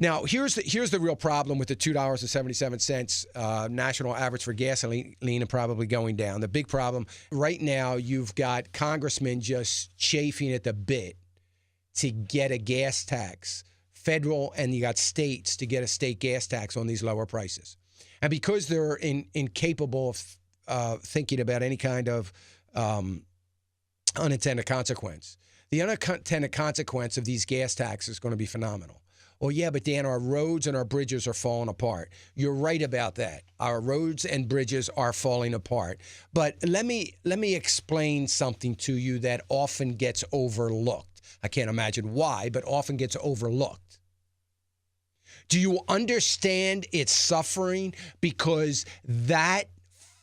Now, here's the real problem with the $2.77 national average for gasoline and probably going down. The big problem right now, you've got congressmen just chafing at the bit to get a gas tax, federal, and you got states to get a state gas tax on these lower prices. And because they're incapable of thinking about any kind of unintended consequence, the unintended consequence of these gas taxes is going to be phenomenal. Well, yeah, but Dan, our roads and our bridges are falling apart. You're right about that. Our roads and bridges are falling apart. But let me explain something to you that often gets overlooked. I can't imagine why, but often gets overlooked. Do you understand its suffering? Because that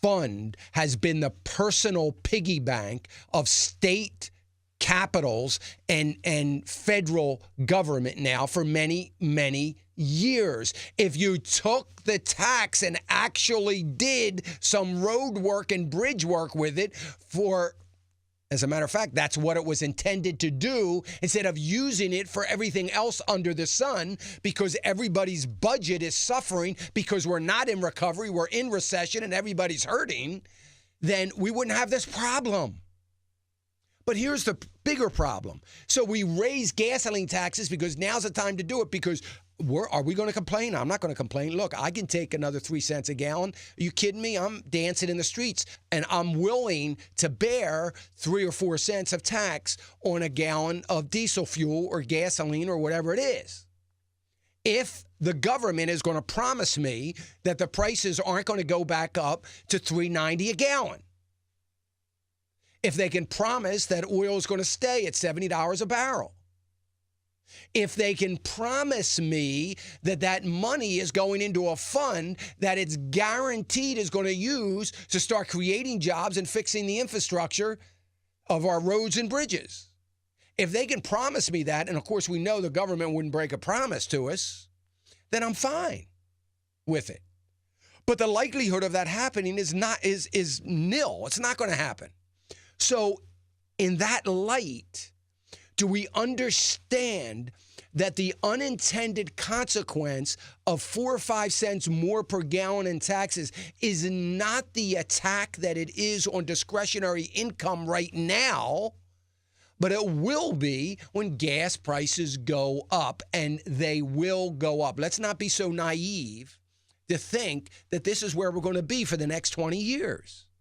fund has been the personal piggy bank of state capitals and federal government now for many, many years. If you took the tax and actually did some road work and bridge work with it as a matter of fact, that's what it was intended to do, instead of using it for everything else under the sun, because everybody's budget is suffering because we're not in recovery, we're in recession, and everybody's hurting, then we wouldn't have this problem. But here's the bigger problem. So we raise gasoline taxes because now's the time to do it, because are we going to complain? I'm not going to complain. Look, I can take another 3 cents a gallon. Are you kidding me? I'm dancing in the streets, and I'm willing to bear 3 or 4 cents of tax on a gallon of diesel fuel or gasoline or whatever it is. If the government is going to promise me that the prices aren't going to go back up to $3.90 a gallon. If they can promise that oil is going to stay at $70 a barrel. If they can promise me that that money is going into a fund that it's guaranteed is going to use to start creating jobs and fixing the infrastructure of our roads and bridges. If they can promise me that, and of course we know the government wouldn't break a promise to us, then I'm fine with it. But the likelihood of that happening is nil. It's not going to happen. So in that light, do we understand that the unintended consequence of 4 or 5 cents more per gallon in taxes is not the attack that it is on discretionary income right now, but it will be when gas prices go up, and they will go up. Let's not be so naive to think that this is where we're going to be for the next 20 years.